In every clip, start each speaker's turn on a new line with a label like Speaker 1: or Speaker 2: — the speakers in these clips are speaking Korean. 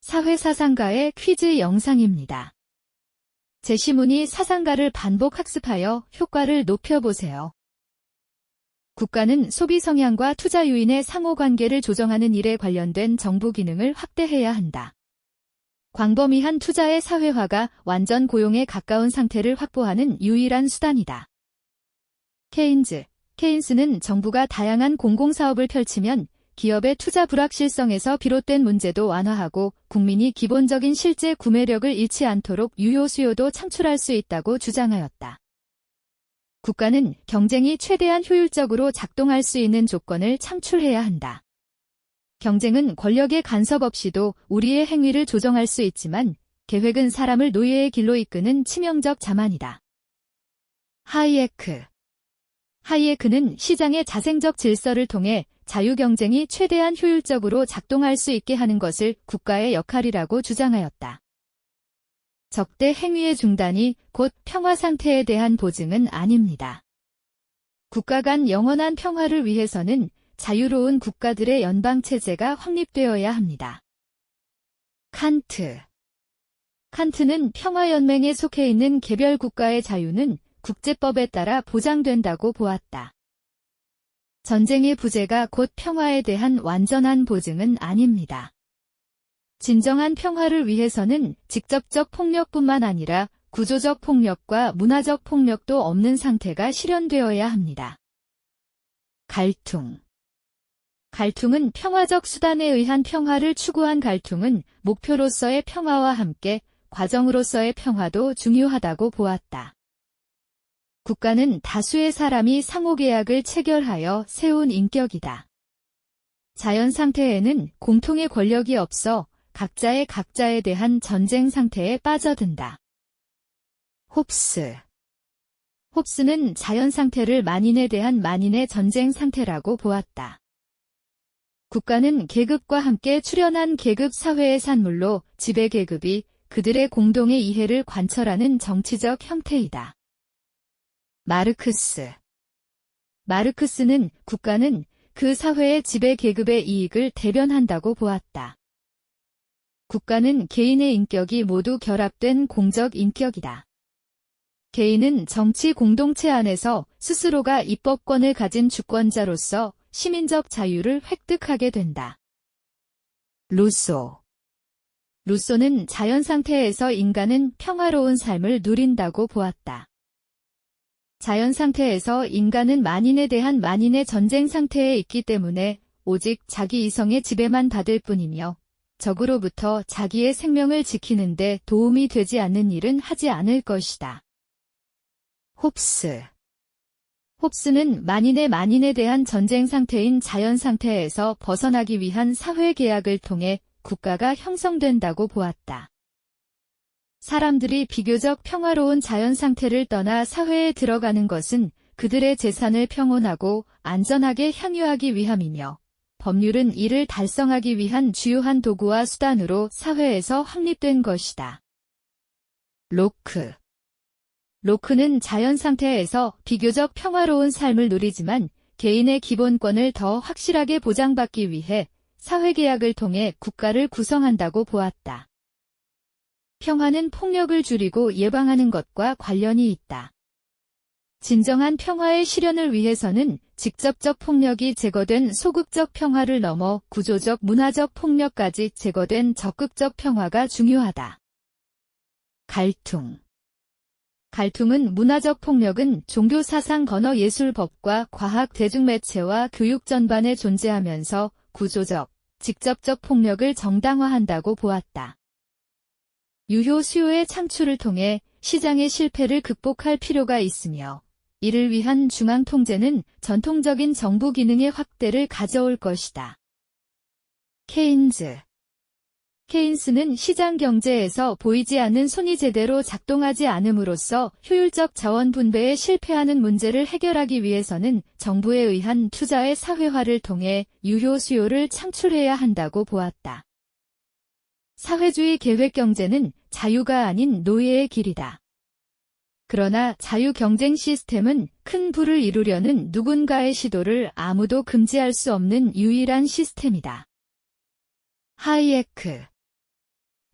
Speaker 1: 사회사상가의 퀴즈 영상입니다. 제시문이 사상가를 반복 학습하여 효과를 높여보세요. 국가는 소비 성향과 투자 유인의 상호관계를 조정하는 일에 관련된 정부 기능을 확대해야 한다. 광범위한 투자의 사회화가 완전 고용에 가까운 상태를 확보하는 유일한 수단이다. 케인스는 정부가 다양한 공공사업을 펼치면 기업의 투자 불확실성에서 비롯된 문제도 완화하고 국민이 기본적인 실제 구매력을 잃지 않도록 유효 수요도 창출할 수 있다고 주장하였다. 국가는 경쟁이 최대한 효율적으로 작동할 수 있는 조건을 창출해야 한다. 경쟁은 권력의 간섭 없이도 우리의 행위를 조정할 수 있지만 계획은 사람을 노예의 길로 이끄는 치명적 자만이다. 하이에크는 시장의 자생적 질서를 통해 자유경쟁이 최대한 효율적으로 작동할 수 있게 하는 것을 국가의 역할이라고 주장하였다. 적대 행위의 중단이 곧 평화 상태에 대한 보증은 아닙니다. 국가 간 영원한 평화를 위해서는 자유로운 국가들의 연방체제가 확립되어야 합니다. 칸트는 평화연맹에 속해 있는 개별 국가의 자유는 국제법에 따라 보장된다고 보았다. 전쟁의 부재가 곧 평화에 대한 완전한 보증은 아닙니다. 진정한 평화를 위해서는 직접적 폭력뿐만 아니라 구조적 폭력과 문화적 폭력도 없는 상태가 실현되어야 합니다. 갈퉁은 평화적 수단에 의한 평화를 추구한 갈퉁은 목표로서의 평화와 함께 과정으로서의 평화도 중요하다고 보았다. 국가는 다수의 사람이 상호계약을 체결하여 세운 인격이다. 자연 상태에는 공통의 권력이 없어 각자에 대한 전쟁 상태에 빠져든다. 홉스는 자연 상태를 만인에 대한 만인의 전쟁 상태라고 보았다. 국가는 계급과 함께 출현한 계급 사회의 산물로 지배계급이 그들의 공동의 이해를 관철하는 정치적 형태이다. 마르크스는 국가는 그 사회의 지배계급의 이익을 대변한다고 보았다. 국가는 개인의 인격이 모두 결합된 공적 인격이다. 개인은 정치 공동체 안에서 스스로가 입법권을 가진 주권자로서 시민적 자유를 획득하게 된다. 루소는 자연 상태에서 인간은 평화로운 삶을 누린다고 보았다. 자연 상태에서 인간은 만인에 대한 만인의 전쟁 상태에 있기 때문에 오직 자기 이성의 지배만 받을 뿐이며 적으로부터 자기의 생명을 지키는 데 도움이 되지 않는 일은 하지 않을 것이다. 홉스는 만인에 대한 전쟁 상태인 자연 상태에서 벗어나기 위한 사회 계약을 통해 국가가 형성된다고 보았다. 사람들이 비교적 평화로운 자연 상태를 떠나 사회에 들어가는 것은 그들의 재산을 평온하고 안전하게 향유하기 위함이며 법률은 이를 달성하기 위한 주요한 도구와 수단으로 사회에서 확립된 것이다. 로크는 자연 상태에서 비교적 평화로운 삶을 누리지만 개인의 기본권을 더 확실하게 보장받기 위해 사회계약을 통해 국가를 구성한다고 보았다. 평화는 폭력을 줄이고 예방하는 것과 관련이 있다. 진정한 평화의 실현을 위해서는 직접적 폭력이 제거된 소극적 평화를 넘어 구조적 문화적 폭력까지 제거된 적극적 평화가 중요하다. 갈퉁은 문화적 폭력은 종교 사상 건어 예술 법과 과학 대중매체와 교육 전반에 존재하면서 구조적, 직접적 폭력을 정당화한다고 보았다. 유효 수요의 창출을 통해 시장의 실패를 극복할 필요가 있으며 이를 위한 중앙 통제는 전통적인 정부 기능의 확대를 가져올 것이다. 케인스는 시장 경제에서 보이지 않는 손이 제대로 작동하지 않음으로써 효율적 자원 분배에 실패하는 문제를 해결하기 위해서는 정부에 의한 투자의 사회화를 통해 유효 수요를 창출해야 한다고 보았다. 사회주의 계획 경제는 자유가 아닌 노예의 길이다. 그러나 자유 경쟁 시스템은 큰 부를 이루려는 누군가의 시도를 아무도 금지할 수 없는 유일한 시스템이다.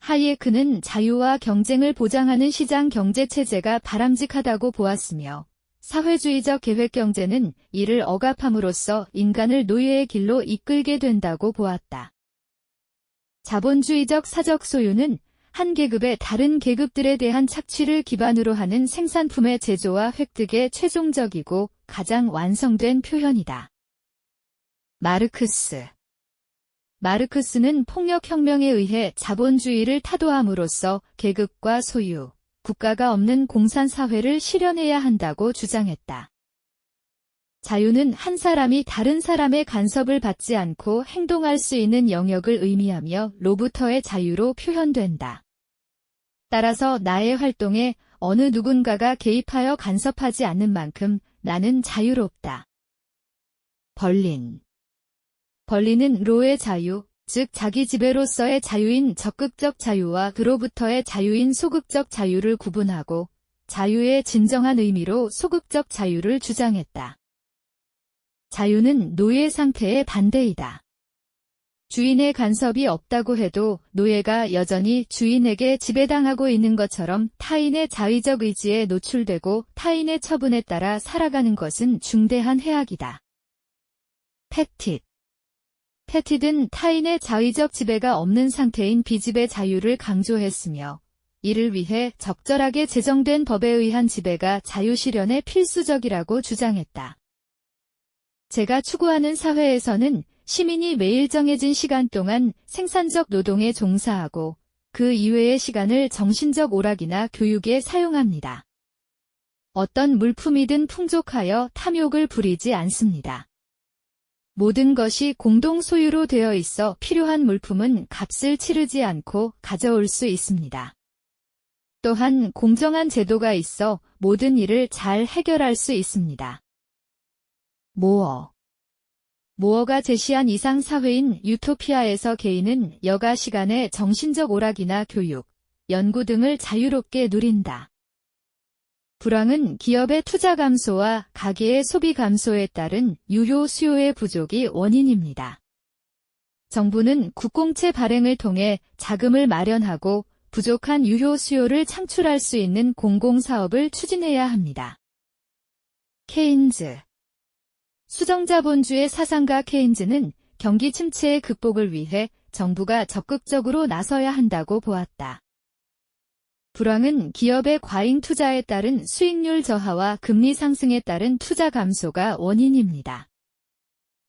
Speaker 1: 하이에크는 자유와 경쟁을 보장하는 시장 경제 체제가 바람직하다고 보았으며 사회주의적 계획경제는 이를 억압함으로써 인간을 노예의 길로 이끌게 된다고 보았다. 자본주의적 사적 소유는 한 계급의 다른 계급들에 대한 착취를 기반으로 하는 생산품의 제조와 획득의 최종적이고 가장 완성된 표현이다. 마르크스는 폭력혁명에 의해 자본주의를 타도함으로써 계급과 소유, 국가가 없는 공산사회를 실현해야 한다고 주장했다. 자유는 한 사람이 다른 사람의 간섭을 받지 않고 행동할 수 있는 영역을 의미하며 로부터의 자유로 표현된다. 따라서 나의 활동에 어느 누군가가 개입하여 간섭하지 않는 만큼 나는 자유롭다. 벌린은 로의 자유, 즉 자기 지배로서의 자유인 적극적 자유와 그로부터의 자유인 소극적 자유를 구분하고 자유의 진정한 의미로 소극적 자유를 주장했다. 자유는 노예 상태의 반대이다. 주인의 간섭이 없다고 해도 노예가 여전히 주인에게 지배당하고 있는 것처럼 타인의 자의적 의지에 노출되고 타인의 처분에 따라 살아가는 것은 중대한 해악이다. 패티드는 타인의 자의적 지배가 없는 상태인 비지배 자유를 강조했으며 이를 위해 적절하게 제정된 법에 의한 지배가 자유 실현에 필수적이라고 주장했다. 제가 추구하는 사회에서는 시민이 매일 정해진 시간 동안 생산적 노동에 종사하고 그 이외의 시간을 정신적 오락이나 교육에 사용합니다. 어떤 물품이든 풍족하여 탐욕을 부리지 않습니다. 모든 것이 공동 소유로 되어 있어 필요한 물품은 값을 치르지 않고 가져올 수 있습니다. 또한 공정한 제도가 있어 모든 일을 잘 해결할 수 있습니다. 모어가 제시한 이상 사회인 유토피아에서 개인은 여가 시간에 정신적 오락이나 교육, 연구 등을 자유롭게 누린다. 불황은 기업의 투자 감소와 가계의 소비 감소에 따른 유효 수요의 부족이 원인입니다. 정부는 국공채 발행을 통해 자금을 마련하고 부족한 유효 수요를 창출할 수 있는 공공사업을 추진해야 합니다. 케인즈 수정자본주의 사상가 케인즈는 경기 침체의 극복을 위해 정부가 적극적으로 나서야 한다고 보았다. 불황은 기업의 과잉 투자에 따른 수익률 저하와 금리 상승에 따른 투자 감소가 원인입니다.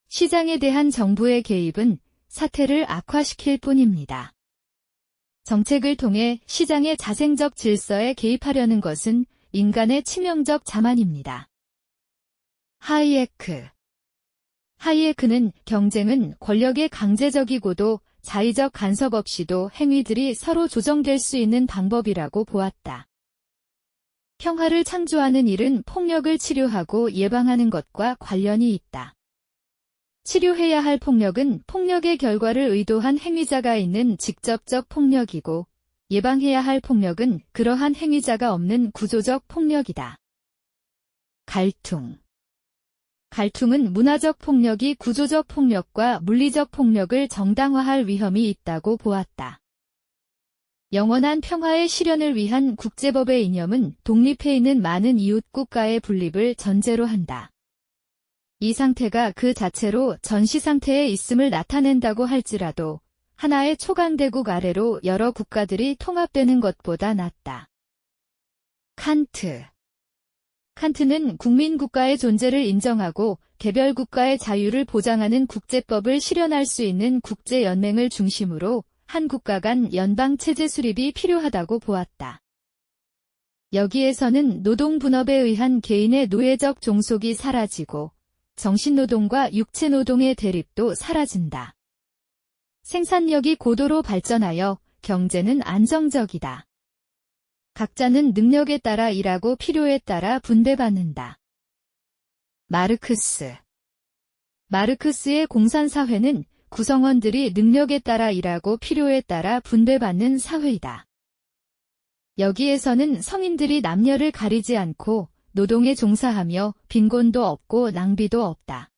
Speaker 1: 시장에 대한 정부의 개입은 사태를 악화시킬 뿐입니다. 정책을 통해 시장의 자생적 질서에 개입하려는 것은 인간의 치명적 자만입니다. 하이에크는 경쟁은 권력의 강제적이고도 자의적 간섭 없이도 행위들이 서로 조정될 수 있는 방법이라고 보았다. 평화를 창조하는 일은 폭력을 치료하고 예방하는 것과 관련이 있다. 치료해야 할 폭력은 폭력의 결과를 의도한 행위자가 있는 직접적 폭력이고 예방해야 할 폭력은 그러한 행위자가 없는 구조적 폭력이다. 갈퉁은 문화적 폭력이 구조적 폭력과 물리적 폭력을 정당화할 위험이 있다고 보았다. 영원한 평화의 실현을 위한 국제법의 이념은 독립해 있는 많은 이웃 국가의 분립을 전제로 한다. 이 상태가 그 자체로 전시 상태에 있음을 나타낸다고 할지라도 하나의 초강대국 아래로 여러 국가들이 통합되는 것보다 낫다. 칸트는 국민국가의 존재를 인정하고 개별 국가의 자유를 보장하는 국제법을 실현할 수 있는 국제연맹을 중심으로 한 국가 간 연방체제 수립이 필요하다고 보았다. 여기에서는 노동분업에 의한 개인의 노예적 종속이 사라지고 정신노동과 육체노동의 대립도 사라진다. 생산력이 고도로 발전하여 경제는 안정적이다. 각자는 능력에 따라 일하고 필요에 따라 분배받는다. 마르크스의 공산사회는 구성원들이 능력에 따라 일하고 필요에 따라 분배받는 사회이다. 여기에서는 성인들이 남녀를 가리지 않고 노동에 종사하며 빈곤도 없고 낭비도 없다.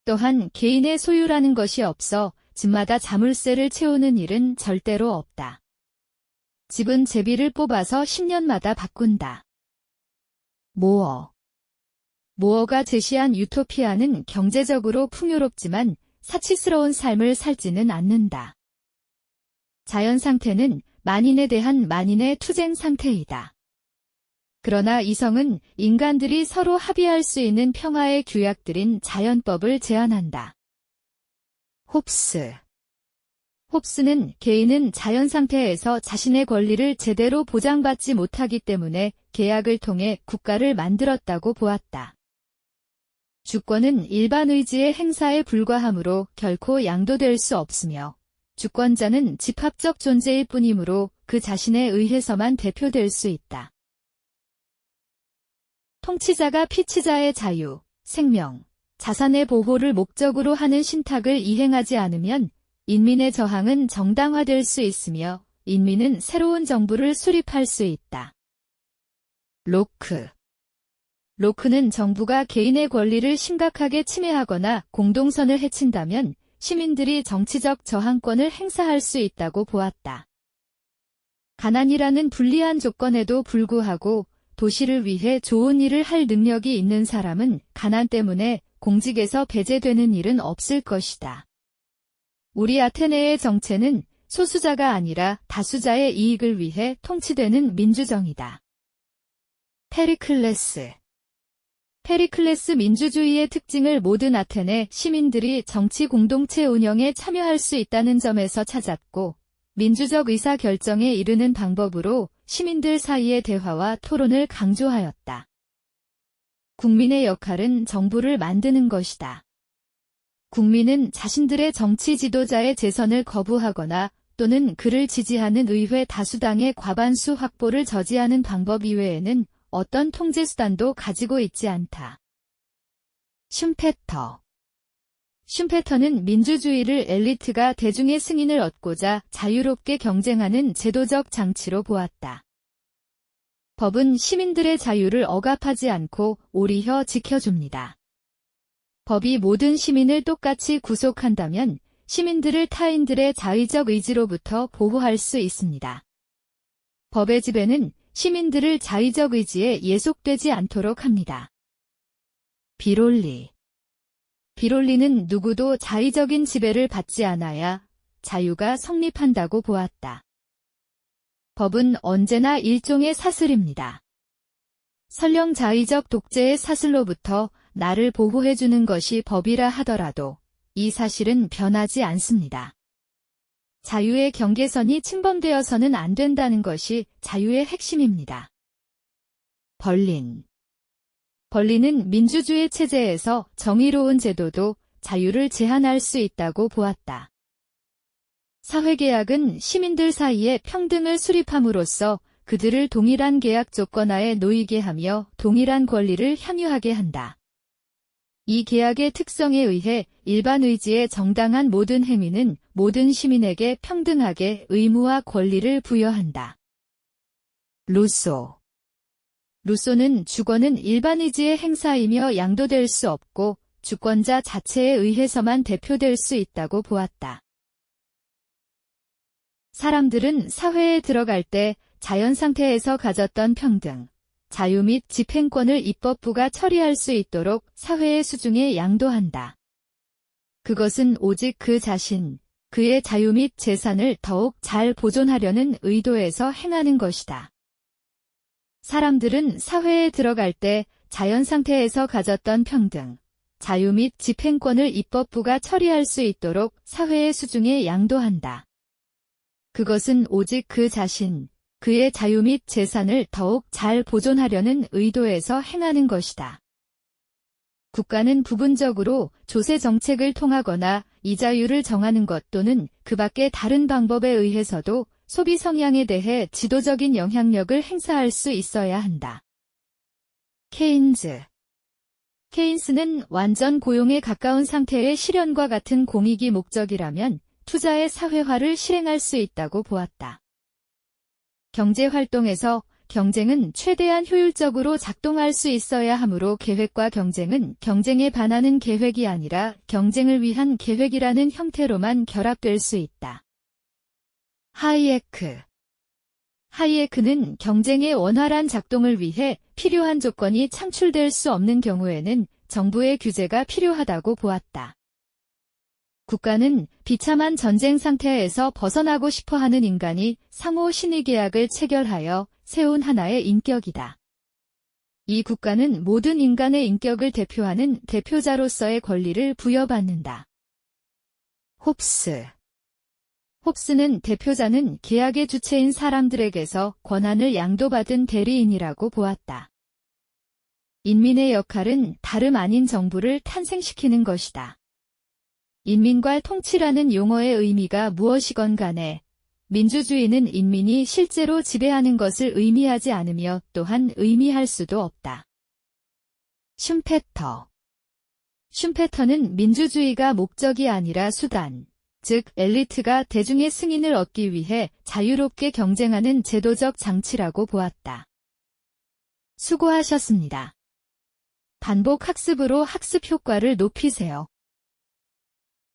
Speaker 1: 또한 개인의 소유라는 것이 없어 집마다 자물쇠를 채우는 일은 절대로 없다. 집은 제비를 뽑아서 10년마다 바꾼다. 모어가 제시한 유토피아는 경제적으로 풍요롭지만 사치스러운 삶을 살지는 않는다. 자연 상태는 만인에 대한 만인의 투쟁 상태이다. 그러나 이성은 인간들이 서로 합의할 수 있는 평화의 규약들인 자연법을 제안한다. 홉스는 개인은 자연 상태에서 자신의 권리를 제대로 보장받지 못하기 때문에 계약을 통해 국가를 만들었다고 보았다. 주권은 일반 의지의 행사에 불과하므로 결코 양도될 수 없으며 주권자는 집합적 존재일 뿐이므로 그 자신에 의해서만 대표될 수 있다. 통치자가 피치자의 자유, 생명, 자산의 보호를 목적으로 하는 신탁을 이행하지 않으면 인민의 저항은 정당화될 수 있으며 인민은 새로운 정부를 수립할 수 있다. 로크는 정부가 개인의 권리를 심각하게 침해하거나 공동선을 해친다면 시민들이 정치적 저항권을 행사할 수 있다고 보았다. 가난이라는 불리한 조건에도 불구하고 도시를 위해 좋은 일을 할 능력이 있는 사람은 가난 때문에 공직에서 배제되는 일은 없을 것이다. 우리 아테네의 정체는 소수자가 아니라 다수자의 이익을 위해 통치되는 민주정이다. 페리클레스 민주주의의 특징을 모든 아테네 시민들이 정치 공동체 운영에 참여할 수 있다는 점에서 찾았고, 민주적 의사 결정에 이르는 방법으로 시민들 사이의 대화와 토론을 강조하였다. 국민의 역할은 정부를 만드는 것이다. 국민은 자신들의 정치 지도자의 재선을 거부하거나 또는 그를 지지하는 의회 다수당의 과반수 확보를 저지하는 방법 이외에는 어떤 통제수단도 가지고 있지 않다. 슌페터는 민주주의를 엘리트가 대중의 승인을 얻고자 자유롭게 경쟁하는 제도적 장치로 보았다. 법은 시민들의 자유를 억압하지 않고 오리혀 지켜줍니다. 법이 모든 시민을 똑같이 구속한다면 시민들을 타인들의 자의적 의지로부터 보호할 수 있습니다. 법의 지배는 시민들을 자의적 의지에 예속되지 않도록 합니다. 비롤리는 누구도 자의적인 지배를 받지 않아야 자유가 성립한다고 보았다. 법은 언제나 일종의 사슬입니다. 설령 자의적 독재의 사슬로부터 나를 보호해주는 것이 법이라 하더라도 이 사실은 변하지 않습니다. 자유의 경계선이 침범되어서는 안 된다는 것이 자유의 핵심입니다. 벌린은 민주주의 체제에서 정의로운 제도도 자유를 제한할 수 있다고 보았다. 사회계약은 시민들 사이에 평등을 수립함으로써 그들을 동일한 계약 조건하에 놓이게 하며 동일한 권리를 향유하게 한다. 이 계약의 특성에 의해 일반 의지에 정당한 모든 행위는 모든 시민에게 평등하게 의무와 권리를 부여한다. 루소는 주권은 일반 의지의 행사이며 양도될 수 없고 주권자 자체에 의해서만 대표될 수 있다고 보았다. 사람들은 사회에 들어갈 때 자연 상태에서 가졌던 평등, 자유 및 집행권을 입법부가 처리할 수 있도록 사회의 수중에 양도한다. 그것은 오직 그 자신, 그의 자유 및 재산을 더욱 잘 보존하려는 의도에서 행하는 것이다. 사람들은 사회에 들어갈 때 자연 상태에서 가졌던 평등, 자유 및 집행권을 입법부가 처리할 수 있도록 사회의 수중에 양도한다. 그것은 오직 그 자신, 그의 자유 및 재산을 더욱 잘 보존하려는 의도에서 행하는 것이다. 국가는 부분적으로 조세 정책을 통하거나 이자율을 정하는 것 또는 그 밖의 다른 방법에 의해서도 소비 성향에 대해 지도적인 영향력을 행사할 수 있어야 한다. 케인스는 완전 고용에 가까운 상태의 실현과 같은 공익이 목적이라면 투자의 사회화를 실행할 수 있다고 보았다. 경제활동에서 경쟁은 최대한 효율적으로 작동할 수 있어야 하므로 계획과 경쟁은 경쟁에 반하는 계획이 아니라 경쟁을 위한 계획이라는 형태로만 결합될 수 있다. 하이에크는 경쟁의 원활한 작동을 위해 필요한 조건이 창출될 수 없는 경우에는 정부의 규제가 필요하다고 보았다. 국가는 비참한 전쟁 상태에서 벗어나고 싶어하는 인간이 상호 신의계약을 체결하여 세운 하나의 인격이다. 이 국가는 모든 인간의 인격을 대표하는 대표자로서의 권리를 부여받는다. 홉스. 홉스는 대표자는 계약의 주체인 사람들에게서 권한을 양도받은 대리인이라고 보았다. 인민의 역할은 다름 아닌 정부를 탄생시키는 것이다. 인민과 통치라는 용어의 의미가 무엇이건 간에 민주주의는 인민이 실제로 지배하는 것을 의미하지 않으며 또한 의미할 수도 없다. 슈페터. 슈페터는 민주주의가 목적이 아니라 수단, 즉 엘리트가 대중의 승인을 얻기 위해 자유롭게 경쟁하는 제도적 장치라고 보았다. 수고하셨습니다. 반복 학습으로 학습 효과를 높이세요.